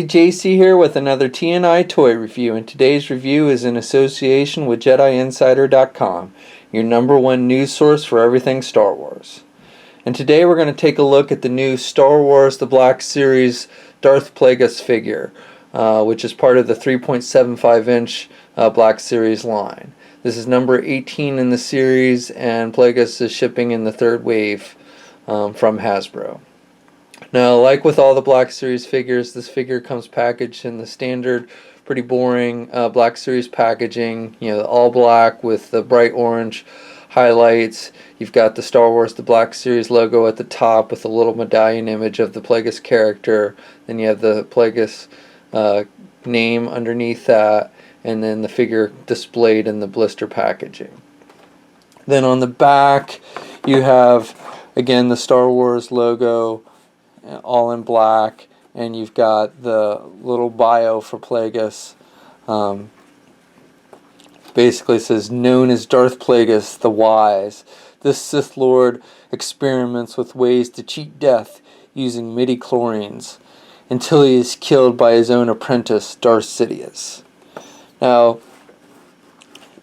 JC here with another TNI toy review, and today's review is in association with JediInsider.com, your #1 news source for everything Star Wars. And today we're going to take a look at the new Star Wars The Black Series Darth Plagueis figure, which is part of the 3.75-inch Black Series line. This is number 18 in the series, and Plagueis is shipping in the third wave from Hasbro. Now, like with all the Black Series figures, this figure comes packaged in the standard, pretty boring Black Series packaging. You know, all black with the bright orange highlights. You've got the Star Wars The Black Series logo at the top with a little medallion image of the Plagueis character. Then you have the Plagueis name underneath that, and then the figure displayed in the blister packaging. Then on the back, you have, again, the Star Wars logo, all in black, and you've got the little bio for Plagueis. Basically says, known as Darth Plagueis the Wise, this Sith Lord experiments with ways to cheat death using midi-chlorians until he is killed by his own apprentice, Darth Sidious. Now,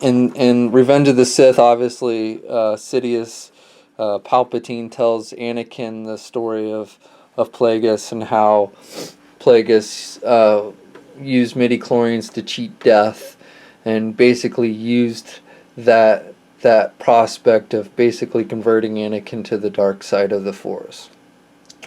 in Revenge of the Sith, obviously, Sidious, Palpatine tells Anakin the story of Plagueis and how Plagueis used midi-chlorians to cheat death, and basically used that prospect of basically converting Anakin to the dark side of the Force.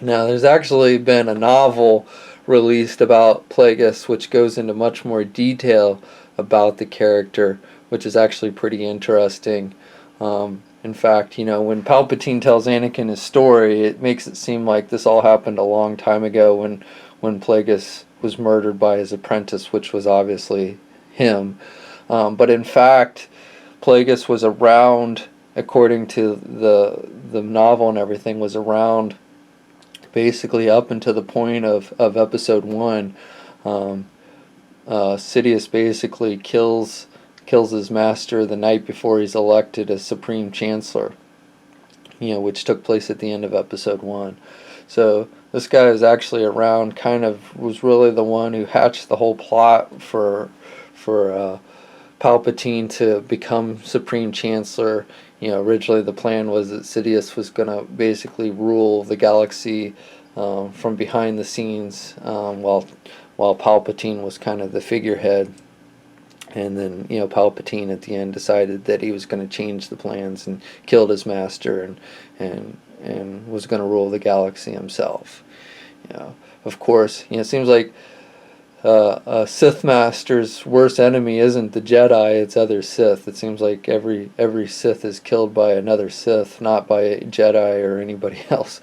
Now, there's actually been a novel released about Plagueis which goes into much more detail about the character, which is actually pretty interesting. In fact, you know, when Palpatine tells Anakin his story, it makes it seem like this all happened a long time ago when Plagueis was murdered by his apprentice, which was obviously him. But in fact, Plagueis was around, according to the novel and everything, was around basically up until the point of Episode 1. Sidious basically kills his master the night before he's elected as Supreme Chancellor, you know, which took place at the end of Episode 1. So this guy is actually around, kind of was really the one who hatched the whole plot for Palpatine to become Supreme Chancellor. You know, originally the plan was that Sidious was going to basically rule the galaxy from behind the scenes, while Palpatine was kind of the figurehead. And then, you know, Palpatine at the end decided that he was going to change the plans and killed his master and was going to rule the galaxy himself. You know, of course, you know, it seems like a Sith Master's worst enemy isn't the Jedi, it's other Sith. It seems like every Sith is killed by another Sith, not by a Jedi or anybody else.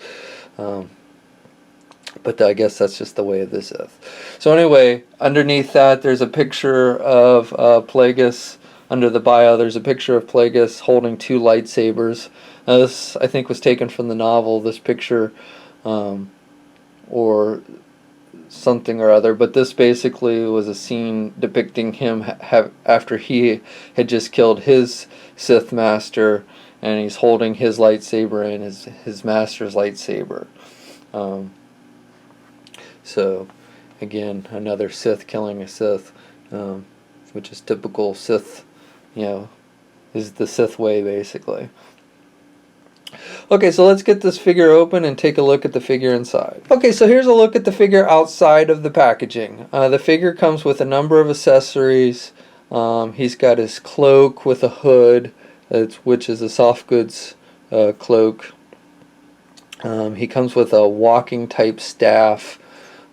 But I guess that's just the way of the Sith. So anyway, underneath that, there's a picture of Plagueis. Under the bio, there's a picture of Plagueis holding 2 lightsabers. Now this, I think, was taken from the novel, this picture, or something or other. But this basically was a scene depicting him after he had just killed his Sith Master, and he's holding his lightsaber and his master's lightsaber. So, again, another Sith killing a Sith, which is typical Sith, you know, is the Sith way, basically. Okay, so let's get this figure open and take a look at the figure inside. Okay, so here's a look at the figure outside of the packaging. The figure comes with a number of accessories. He's got his cloak with a hood, which is a soft goods cloak. He comes with a walking type staff,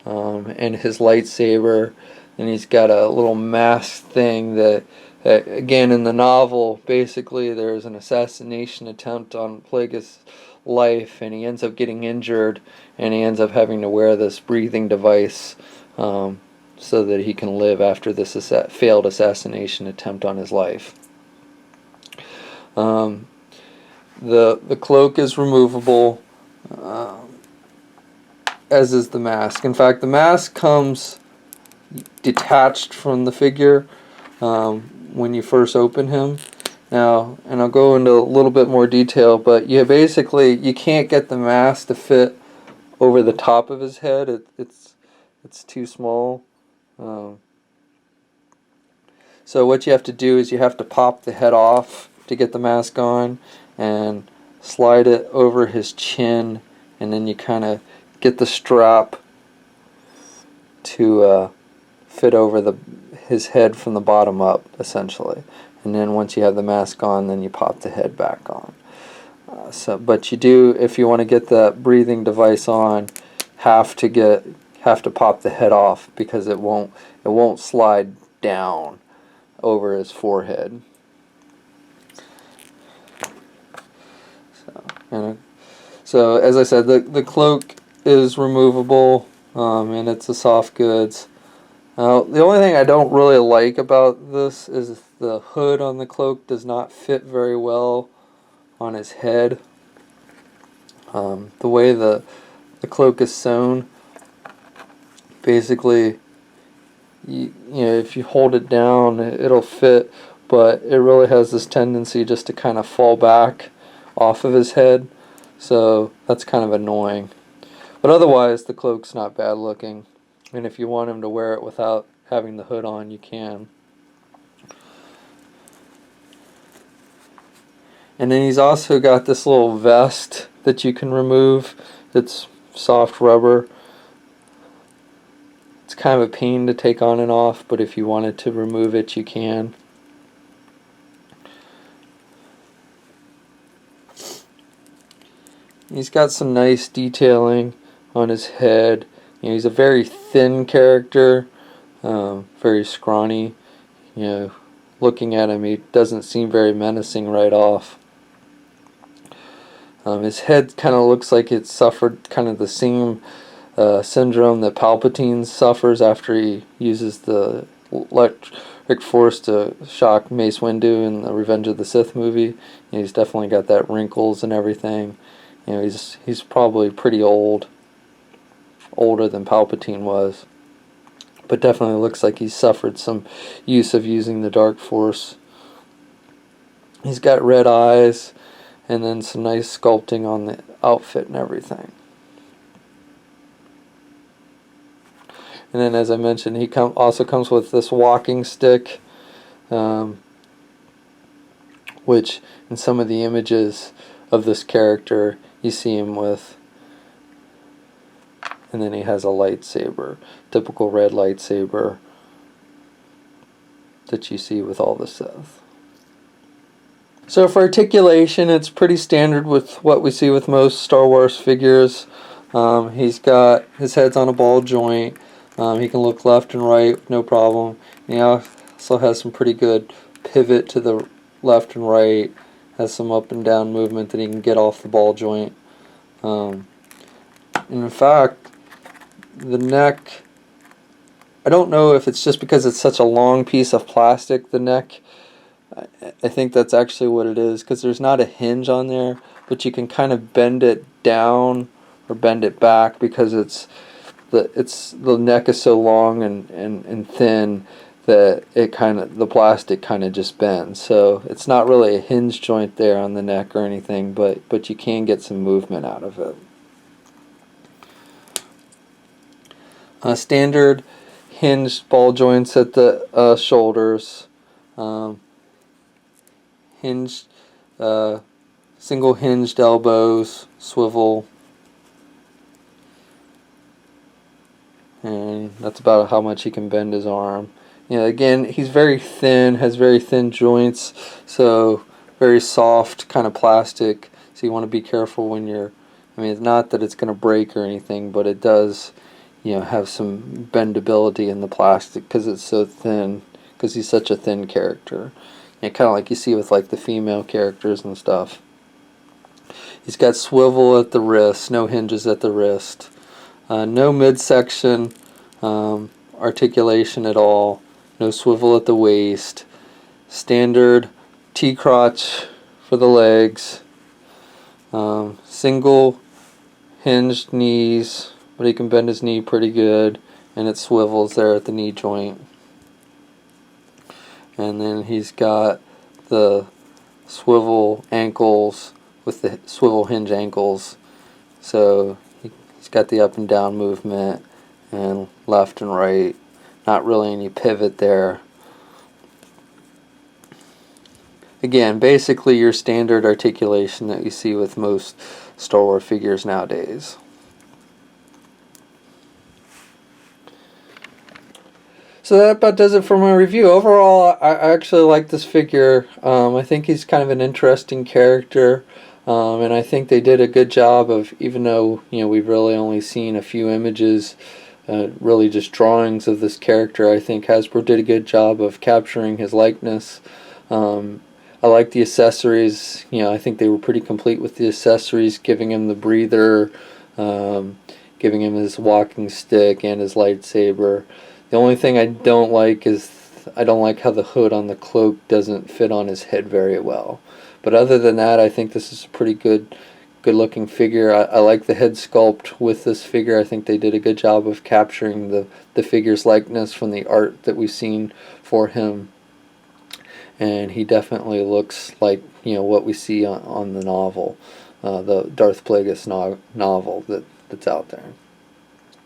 and his lightsaber, and he's got a little mask thing that again, in the novel, basically there's an assassination attempt on Plagueis' life, and he ends up getting injured, and he ends up having to wear this breathing device so that he can live after this failed assassination attempt on his life. The cloak is removable, as is the mask. In fact, the mask comes detached from the figure when you first open him. Now, and I'll go into a little bit more detail, but you basically, you can't get the mask to fit over the top of his head. It's too small. Um, so what you have to do is you have to pop the head off to get the mask on, and slide it over his chin, and then you kind of get the strap to fit over his head from the bottom up, essentially. And then once you have the mask on, then you pop the head back on. But you do, if you want to get that breathing device on, have to pop the head off, because it won't slide down over his forehead. So as I said, the cloak is removable, and it's a soft goods. The only thing I don't really like about this is the hood on the cloak does not fit very well on his head. The way the cloak is sewn, basically, you know, if you hold it down, it'll fit, but it really has this tendency just to kind of fall back off of his head, so that's kind of annoying. But otherwise, the cloak's not bad looking, and if you want him to wear it without having the hood on, you can. And then he's also got this little vest that you can remove. It's soft rubber. It's kind of a pain to take on and off, but if you wanted to remove it, you can. He's got some nice detailing on his head. You know, he's a very thin character, very scrawny. You know, looking at him, he doesn't seem very menacing right off. His head kind of looks like it suffered kind of the same syndrome that Palpatine suffers after he uses the electric force to shock Mace Windu in the Revenge of the Sith movie. You know, he's definitely got that wrinkles and everything. You know, he's probably pretty old, older than Palpatine was, but definitely looks like he's suffered some use of using the Dark Force. He's got red eyes, and then some nice sculpting on the outfit and everything. And then, as I mentioned, he also comes with this walking stick, which in some of the images of this character you see him with. And then he has a lightsaber, typical red lightsaber that you see with all the Sith. So for articulation, it's pretty standard with what we see with most Star Wars figures. He's got his head's on a ball joint. He can look left and right, no problem. He also has some pretty good pivot to the left and right. Has some up and down movement that he can get off the ball joint. And in fact, the neck, I don't know if it's just because it's such a long piece of plastic, the neck. I think that's actually what it is, because there's not a hinge on there, but you can kind of bend it down or bend it back, because the neck is so long and thin that the plastic kind of just bends. So it's not really a hinge joint there on the neck or anything, but you can get some movement out of it. Standard hinged ball joints at the shoulders. Hinged, single hinged elbows, swivel, and that's about how much he can bend his arm. You know, again, he's very thin, has very thin joints, so very soft kind of plastic. So you want to be careful when you're. I mean, it's not that it's going to break or anything, but it does, you know, have some bendability in the plastic because it's so thin. Because he's such a thin character. And kind of like you see with like the female characters and stuff. He's got swivel at the wrist, no hinges at the wrist, no midsection articulation at all, no swivel at the waist, standard T-crotch for the legs, single hinged knees, but he can bend his knee pretty good, and it swivels there at the knee joint. And then he's got the swivel ankles with the swivel hinge ankles. So he's got the up and down movement, and left and right. Not really any pivot there. Again, basically your standard articulation that you see with most Star Wars figures nowadays. So that about does it for my review. Overall, I actually like this figure. I think he's kind of an interesting character, and I think they did a good job of, even though we've really only seen a few images, really just drawings of this character. I think Hasbro did a good job of capturing his likeness. I like the accessories. I think they were pretty complete with the accessories, giving him the breather, giving him his walking stick and his lightsaber. The only thing I don't like is I don't like how the hood on the cloak doesn't fit on his head very well. But other than that, I think this is a pretty good looking figure. I like the head sculpt with this figure. I think they did a good job of capturing the figure's likeness from the art that we've seen for him. And he definitely looks like what we see on the novel, the Darth Plagueis novel that's out there.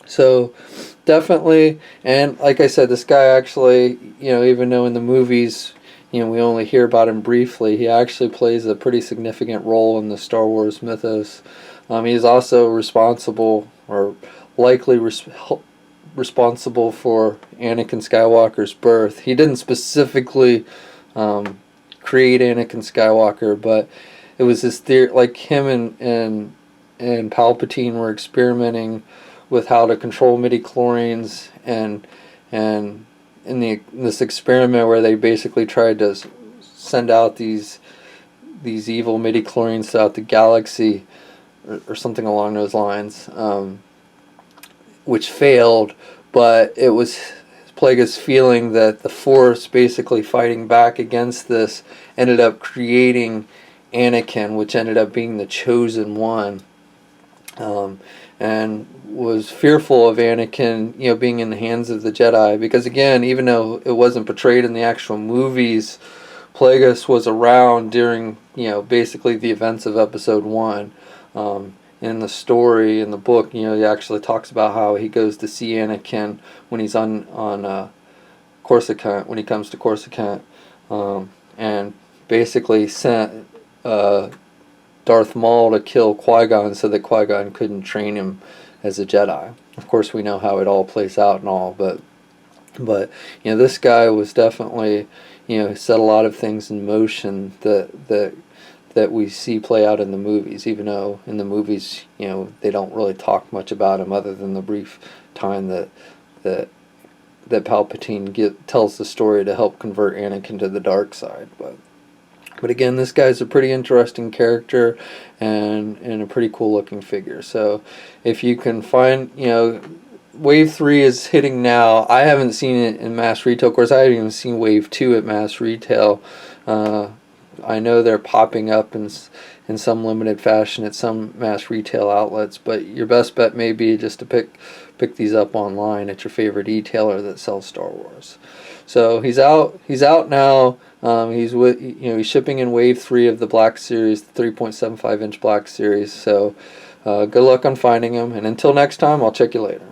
So definitely, and like I said, this guy actually, even though in the movies, we only hear about him briefly, he actually plays a pretty significant role in the Star Wars mythos. He's also responsible, or likely responsible for Anakin Skywalker's birth. He didn't specifically create Anakin Skywalker, but it was this theory, like him and Palpatine were experimenting with how to control midi-chlorians, and in this experiment where they basically tried to send out these evil midi-chlorians throughout the galaxy, or something along those lines, which failed, but it was Plagueis feeling that the Force, basically fighting back against this, ended up creating Anakin, which ended up being the chosen one, and was fearful of Anakin, being in the hands of the Jedi, because again, even though it wasn't portrayed in the actual movies, Plagueis was around during, basically the events of Episode 1. In the story, in the book, he actually talks about how he goes to see Anakin when he's on Coruscant, when he comes to Coruscant, and basically sent Darth Maul to kill Qui-Gon so that Qui-Gon couldn't train him as a Jedi. Of course, we know how it all plays out and all, but this guy was definitely, set a lot of things in motion that we see play out in the movies, even though in the movies, they don't really talk much about him other than the brief time that Palpatine tells the story to help convert Anakin to the dark side. But again, this guy's a pretty interesting character and a pretty cool looking figure. So if you can find, Wave 3 is hitting now. I haven't seen it in mass retail. Of course, I haven't even seen Wave 2 at mass retail. I know they're popping up in some limited fashion at some mass retail outlets, but your best bet may be just to pick these up online at your favorite retailer that sells Star Wars. So he's out now. He's shipping in Wave 3 of the Black Series, the 3.75 inch Black Series. So good luck on finding him, and until next time, I'll check you later.